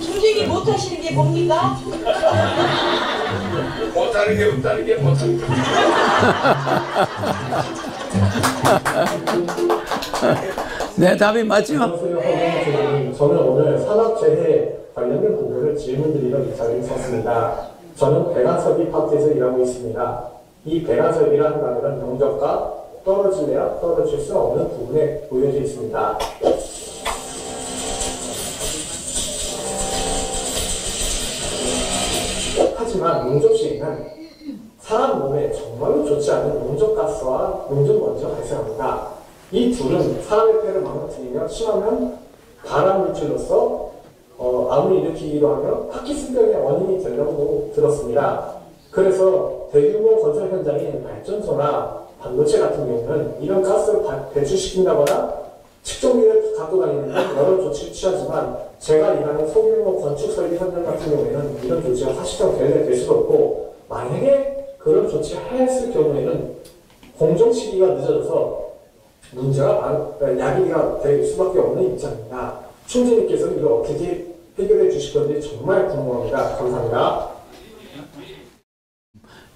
충직이 못하시는 게 뭡니까? 못하는 게 없다는 게 못하는 게. 네, 답이 맞죠? 안녕하세요. 저는 오늘 산업재해 관련된 부분을 질문드리러 이 자리에 섰습니다. 저는 배관설비 파트에서 일하고 있습니다. 이 배관설비라는 단어는 용접과 떨어질래야 떨어질 수 없는 부분에 놓여져 있습니다. 하지만 용접 시에는 사람 몸에 정말로 좋지 않은 용접가스와 용접먼지가 발생합니다. 이 둘은 사람의 폐를 망가뜨리며 심하면 발암 물질로서 암을 일으키기도 하며 파킨슨병의 원인이 되려고 들었습니다. 그래서 대규모 건설 현장인 발전소나 반도체 같은 경우는 이런 가스를 배출시킨다거나 측정기를 갖고 다니는 등 여러 조치를 취하지만 제가 일하는 소규모 건축 설비 현장 같은 경우에는 이런 조치가 사실상 될 수도 없고, 만약에 그런 조치를 했을 경우에는 공정 시기가 늦어져서 문제가 야기가 될 수밖에 없는 입장입니다. 총재님께서는 이걸 어떻게 해결해 주실 건지 정말 궁금합니다. 감사합니다.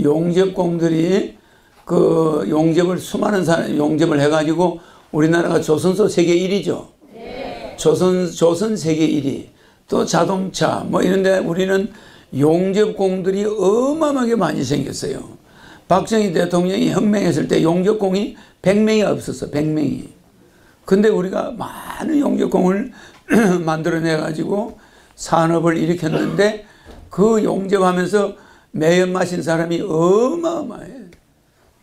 용접공들이 그 용접을 수많은 사람 용접을 해가지고 우리나라가 조선소 세계 1위죠. 네. 조선 세계 1위. 또 자동차 뭐 이런데 우리는 용접공들이 어마어마하게 많이 생겼어요. 박정희 대통령이 혁명했을 때 용접공이 100명이 없었어. 100명이. 근데 우리가 많은 용접공을 만들어내가지고 산업을 일으켰는데 그 용접하면서 매연 마신 사람이 어마어마해.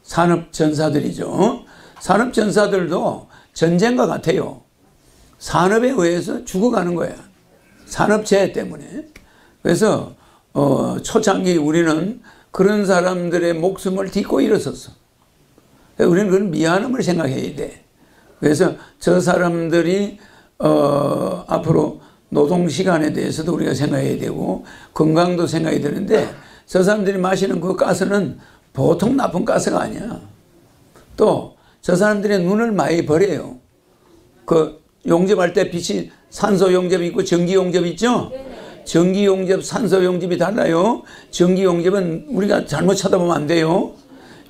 산업전사들이죠. 산업전사들도 전쟁과 같아요. 산업에 의해서 죽어가는 거야. 산업재해 때문에. 그래서 초창기 우리는 그런 사람들의 목숨을 딛고 일어섰어. 우리는 그런 미안함을 생각해야 돼. 그래서 저 사람들이 앞으로 노동시간에 대해서도 우리가 생각해야 되고 건강도 생각해야 되는데, 저 사람들이 마시는 그 가스는 보통 나쁜 가스가 아니야. 또 저 사람들의 눈을 많이 버려요. 그 용접할 때 빛이 산소 용접이 있고 전기 용접이 있죠? 전기 용접, 산소 용접이 달라요. 전기 용접은 우리가 잘못 쳐다보면 안 돼요.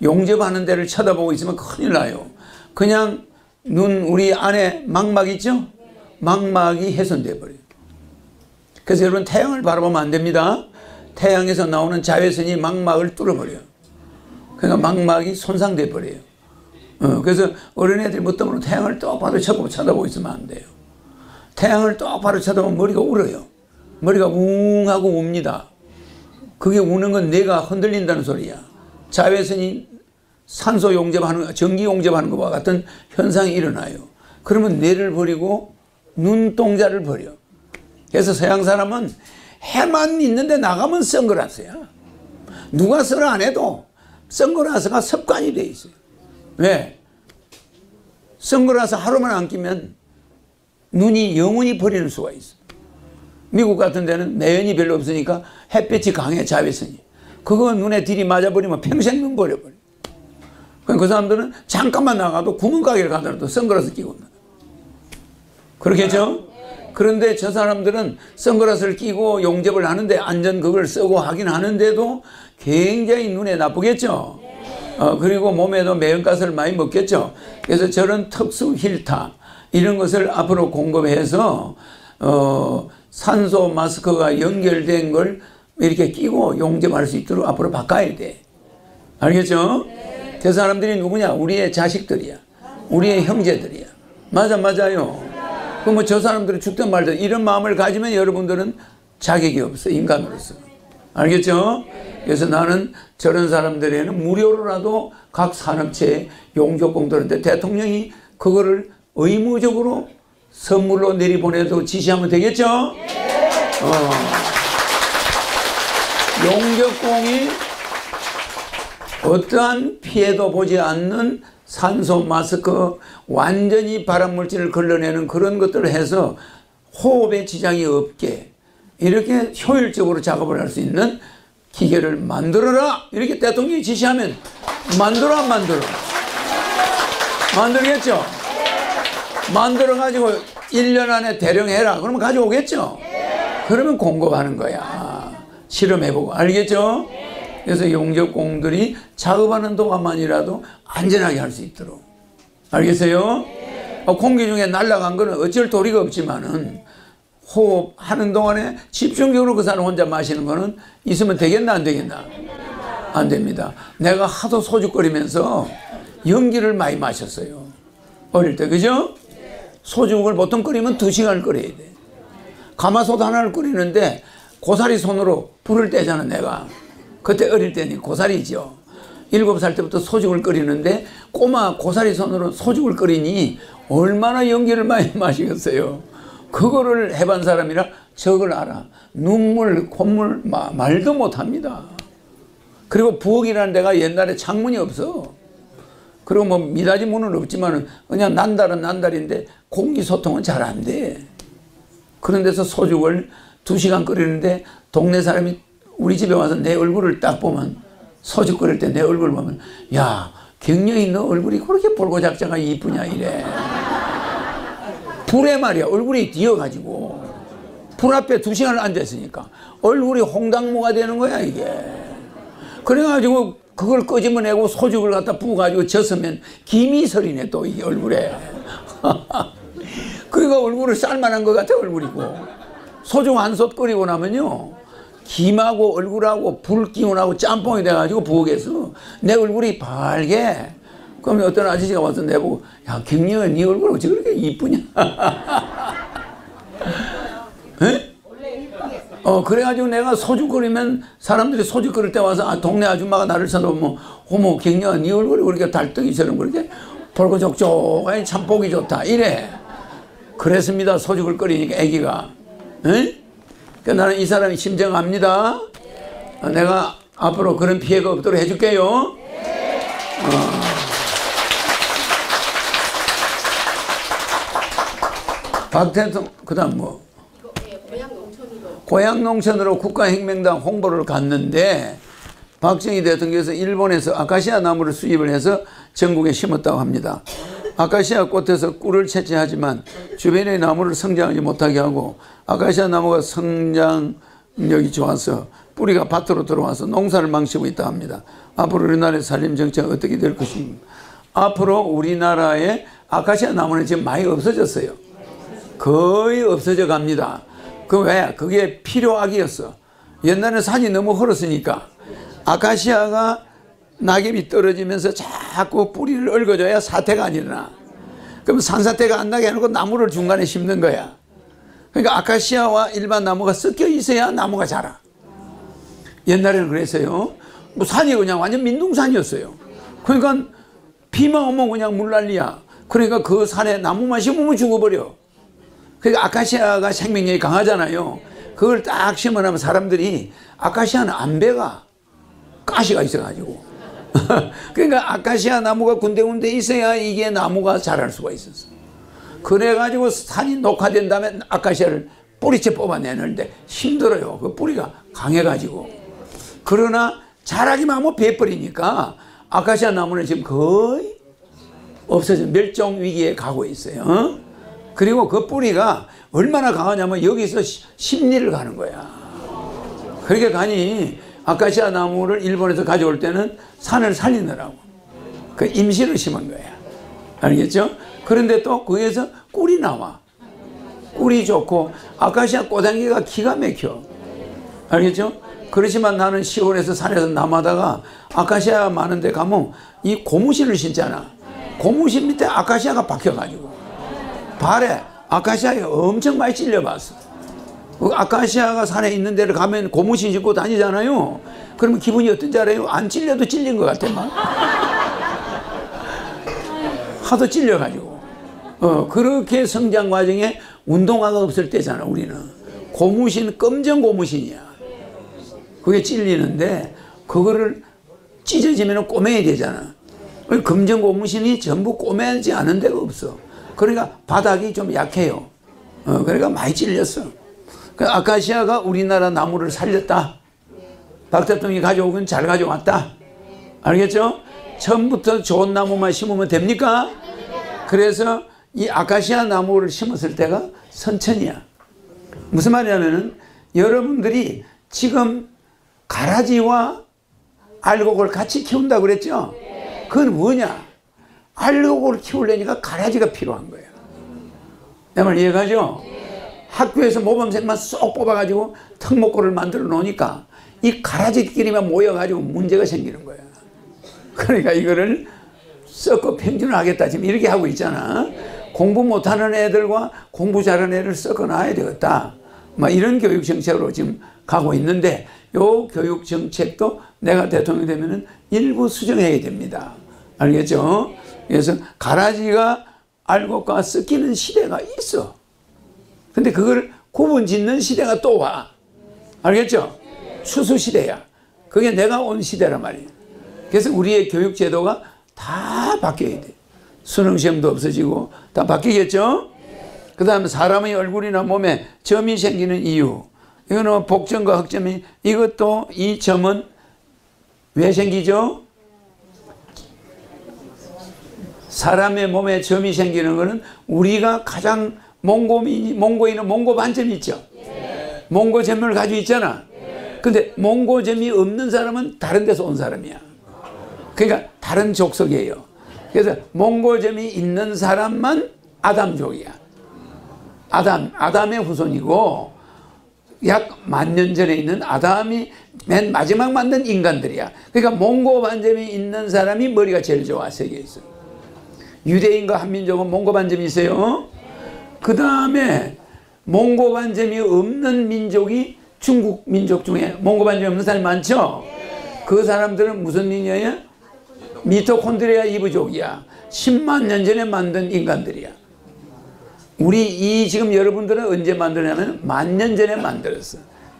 용접하는 데를 쳐다보고 있으면 큰일 나요. 그냥 우리 안에 망막 있죠? 망막이 훼손돼 버려요. 그래서 여러분 태양을 바라보면 안 됩니다. 태양에서 나오는 자외선이 망막을 뚫어버려요. 그러니까 망막이 손상돼 버려요. 그래서 어린애들이 뭐 때문에 태양을 똑바로 쳐다보고 있으면 안 돼요. 태양을 똑바로 쳐다보면 머리가 울어요. 머리가 웅하고 웁니다. 그게 우는 건 뇌가 흔들린다는 소리야. 자외선이 산소 용접하는, 전기 용접하는 것과 같은 현상이 일어나요. 그러면 뇌를 버리고 눈동자를 버려. 그래서 서양 사람은 해만 있는데 나가면 선글라스야. 누가 쓰라 안 해도 선글라스가 습관이 돼 있어요. 왜? 선글라스 하루만 안 끼면 눈이 영원히 버리는 수가 있어. 미국 같은 데는 매연이 별로 없으니까 햇빛이 강해, 자외선이. 그거 눈에 들이맞아버리면 평생 눈 버려버려. 그 사람들은 잠깐만 나가도 구멍가게를 가더라도 선글라스 끼고 온다. 그렇겠죠? 그런데 저 사람들은 선글라스를 끼고 용접을 하는데 안전 그걸 쓰고 하긴 하는데도 굉장히 눈에 나쁘겠죠? 그리고 몸에도 매연가스를 많이 먹겠죠? 그래서 저런 특수 힐타 이런 것을 앞으로 공급해서 산소 마스크가 연결된 걸 이렇게 끼고 용접할 수 있도록 앞으로 바꿔야 돼. 알겠죠? 그 사람들이 누구냐? 우리의 자식들이야. 우리의 형제들이야. 맞아요. 그럼 뭐 저 사람들이 죽든 말든 이런 마음을 가지면 여러분들은 자격이 없어, 인간으로서. 알겠죠? 그래서 나는 저런 사람들에는 무료로라도 각 산업체에 용접공들한테 대통령이 그거를 의무적으로 선물로 내리보내도 지시하면 되겠죠? 용접공이 어떠한 피해도 보지 않는 산소 마스크, 완전히 발암물질을 걸러내는 그런 것들을 해서 호흡에 지장이 없게 이렇게 효율적으로 작업을 할 수 있는 기계를 만들어라! 이렇게 대통령이 지시하면 만들어 안 만들어? 만들겠죠? 만들어가지고 1년 안에 대령해라. 그러면 가져오겠죠? 그러면 공급하는 거야. 실험해보고. 알겠죠? 그래서 용접공들이 작업하는 동안만이라도 안전하게 할 수 있도록. 알겠어요? 공기 중에 날아간 거는 어쩔 도리가 없지만은 호흡하는 동안에 집중적으로 그 사람 혼자 마시는 거는 있으면 되겠나 안 되겠나? 안 됩니다. 내가 하도 소주끓이면서 연기를 많이 마셨어요. 어릴 때, 그죠? 소주국을 보통 끓이면 2시간을 끓여야 돼. 가마솥 하나를 끓이는데 고사리 손으로 불을 떼잖아, 내가. 그때 어릴 때니 고사리죠. 7살 때부터 소죽을 끓이는데 꼬마 고사리 손으로 소죽을 끓이니 얼마나 연기를 많이 마시겠어요. 그거를 해본 사람이라 저걸 알아. 눈물, 콧물 말도 못합니다. 그리고 부엌이라는 데가 옛날에 창문이 없어. 그리고 뭐 미닫이 문은 없지만 그냥 난달은 난달인데 공기 소통은 잘 안 돼. 그런 데서 소죽을 2시간 끓이는데 동네 사람이 우리 집에 와서 내 얼굴을 딱 보면, 소죽 끓일 때 내 얼굴 보면, 야, 경영이 너 얼굴이 그렇게 볼고작자가 이쁘냐 이래. 불에 말이야, 얼굴이 뒤어가지고 불 앞에 2시간을 앉아있으니까 얼굴이 홍당무가 되는 거야 이게. 그래가지고 그걸 끄집어내고 소죽을 갖다 부어가지고 젖으면 김이 서리네 또 이 얼굴에. 그러니까 얼굴을 쌀만한 것 같아 얼굴이고. 소죽 한 솥 끓이고 나면요 김하고 얼굴하고 불기운하고 짬뽕이 돼가지고 부엌에서 내 얼굴이 발게. 그러면 어떤 아저씨가 와서 내보고, 야, 경영아, 네 얼굴 어찌 그렇게 이쁘냐? 그래가지고 내가 소주 끓이면 사람들이 소주 끓일 때 와서 동네 아줌마가 나를 쳐다보면, 어머, 경영아, 네 얼굴이 그렇게 달덩이처럼 그렇게 볼고족족하니 참 보기 좋다. 이래. 그랬습니다. 소주를 끓이니까 애기가. 그러니까 나는 이 사람이 심정 압니다. 내가 앞으로 그런 피해가 없도록 해줄게요. 박태통, 그 다음 뭐? 고향농촌으로 국가혁명당 홍보를 갔는데 박정희 대통령께서 일본에서 아카시아 나무를 수입을 해서 전국에 심었다고 합니다. 아카시아 꽃에서 꿀을 채취하지만 주변의 나무를 성장하지 못하게 하고 아카시아 나무가 성장력이 좋아서 뿌리가 밭으로 들어와서 농사를 망치고 있다 합니다. 앞으로 우리나라의 산림 정책은 어떻게 될 것입니까? 앞으로 우리나라에 아카시아 나무는 지금 많이 없어졌어요. 거의 없어져 갑니다. 그 왜? 그게 필요악이었어. 옛날에 산이 너무 헐었으니까 아카시아가 낙엽이 떨어지면서 자꾸 뿌리를 얽어줘야 사태가 안 일어나. 그럼 산사태가 안 나게 해놓고 나무를 중간에 심는 거야. 그러니까 아카시아와 일반 나무가 섞여 있어야 나무가 자라. 옛날에는 그랬어요. 뭐 산이 그냥 완전 민둥산이었어요. 그러니까 비만 오면 그냥 물난리야. 그러니까 그 산에 나무만 심으면 죽어버려. 그러니까 아카시아가 생명력이 강하잖아요. 그걸 딱 심어놓으면 사람들이 아카시아는 안 배가 가시가 있어가지고 그러니까 아카시아 나무가 군데군데 있어야 이게 나무가 자랄 수가 있었어. 그래가지고 산이 녹화된 다음에 아카시아를 뿌리채 뽑아내는데 힘들어요. 그 뿌리가 강해가지고. 그러나 자라기만 하면 베어버리니까 아카시아 나무는 지금 거의 없어져 멸종 위기에 가고 있어요. 그리고 그 뿌리가 얼마나 강하냐면 여기서 심리를 가는 거야. 그렇게 가니 아카시아 나무를 일본에서 가져올 때는 산을 살리느라고 그 임시로 심은 거야. 알겠죠? 그런데 또 거기에서 꿀이 나와. 꿀이 좋고 아카시아 꽃향기가 기가 막혀. 알겠죠? 그렇지만 나는 시골에서 산에서 남하다가 아카시아 많은 데 가면 이 고무신을 신잖아. 고무신 밑에 아카시아가 박혀가지고 발에 아카시아에 엄청 많이 찔려봤어. 아카시아가 산에 있는 데를 가면 고무신 신고 다니잖아요. 그러면 기분이 어떤지 알아요? 안 찔려도 찔린 것 같아 막. 하도 찔려가지고. 그렇게 성장 과정에 운동화가 없을 때잖아 우리는. 고무신, 검정 고무신이야. 그게 찔리는데 그거를 찢어지면 꼬매야 되잖아. 검정 고무신이 전부 꼬매지 않은 데가 없어. 그러니까 바닥이 좀 약해요. 그러니까 많이 찔렸어. 아카시아가 우리나라 나무를 살렸다. 박 대통령이 가져오긴 잘 가져왔다. 알겠죠? 처음부터 좋은 나무만 심으면 됩니까? 그래서 이 아카시아 나무를 심었을 때가 선천이야. 무슨 말이냐면은 여러분들이 지금 가라지와 알곡을 같이 키운다고 그랬죠? 그건 뭐냐? 알곡을 키우려니까 가라지가 필요한 거예요. 내 말 이해가죠? 학교에서 모범생만 쏙 뽑아가지고 특목고를 만들어 놓으니까 이 가라지끼리만 모여가지고 문제가 생기는 거야. 그러니까 이거를 섞어 평준을 하겠다 지금 이렇게 하고 있잖아. 공부 못하는 애들과 공부 잘하는 애를 섞어 놔야 되겠다. 막 이런 교육 정책으로 지금 가고 있는데 요 교육 정책도 내가 대통령이 되면은 일부 수정해야 됩니다. 알겠죠? 그래서 가라지가 알곡과 섞이는 시대가 있어. 근데 그걸 구분 짓는 시대가 또 와. 알겠죠? 추수 시대야. 그게 내가 온 시대란 말이야. 그래서 우리의 교육 제도가 다 바뀌어야 돼. 수능 시험도 없어지고 다 바뀌겠죠? 그 다음에 사람의 얼굴이나 몸에 점이 생기는 이유. 이거는 복점과 흑점이, 이것도 이 점은 왜 생기죠? 사람의 몸에 점이 생기는 것은 우리가 가장 몽고인은 몽고 반점이 있죠. 몽고점을 가지고 있잖아. 근데 몽고점이 없는 사람은 다른 데서 온 사람이야. 그러니까 다른 족속이에요. 그래서 몽고점이 있는 사람만 아담족이야. 아담의 후손이고 약 10,000년 전에 있는 아담이 맨 마지막 만든 인간들이야. 그러니까 몽고 반점이 있는 사람이 머리가 제일 좋아, 세계에서. 유대인과 한민족은 몽고 반점이 있어요. 그 다음에 몽고 반점이 없는 민족이 중국 민족 중에 몽고 반점이 없는 사람이 많죠. 그 사람들은 무슨 민족이야? 미토콘드리아 이브족이야. 10만 년 전에 만든 인간들이야. 우리 이 지금 여러분들은 언제 만드냐면 10,000년 전에 만들었어.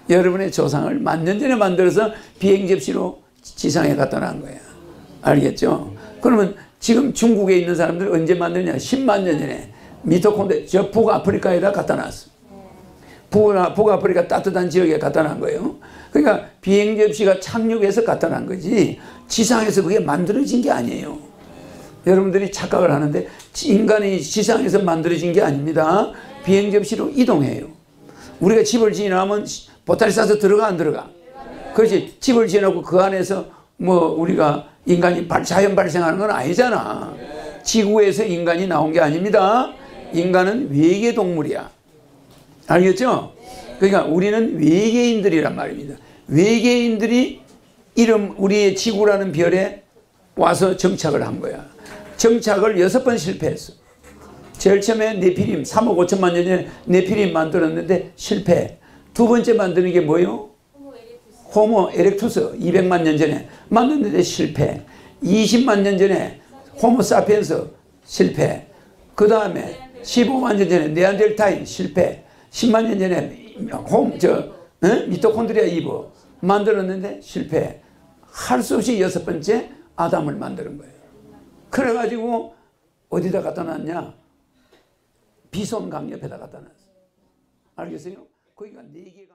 여러분의 조상을 10,000년 전에 만들어서 비행 접시로 지상에 갖다 놓은 거야. 알겠죠? 그러면 지금 중국에 있는 사람들 언제 만드냐? 10만 년 전에 미토콘드리아 저 북아프리카에다 갖다 놨어. 북아프리카 따뜻한 지역에 갖다 놓은 거예요. 그러니까 비행 접시가 착륙해서 갖다 놓은 거지 지상에서 그게 만들어진 게 아니에요. 여러분들이 착각을 하는데 인간이 지상에서 만들어진 게 아닙니다. 비행 접시로 이동해요. 우리가 집을 지나면 보따리 싸서 들어가 안 들어가? 그렇지. 집을 지나고 그 안에서 뭐 우리가 인간이 자연 발생하는 건 아니잖아. 지구에서 인간이 나온 게 아닙니다. 인간은 외계 동물이야. 알겠죠? 그러니까 우리는 외계인들이란 말입니다. 외계인들이 우리의 지구라는 별에 와서 정착을 한 거야. 정착을 6번 실패했어. 제일 처음에 네피림 3억 5천만 년 전에 네피림 만들었는데 실패. 두 번째 만드는 게 뭐예요? 호모 에렉투스 200만 년 전에 만드는데 실패. 20만 년 전에 호모 사피엔스 실패. 그 다음에 15만 년 전에 네안데르탈인 실패. 10만 년 전에 미토콘드리아 이브 만들었는데 실패. 할 수 없이 6번째 아담을 만드는 거예요. 그래가지고 어디다 갖다 놨냐? 비손 강 옆에다 갖다 놨어. 알겠어요? 거기가 4개가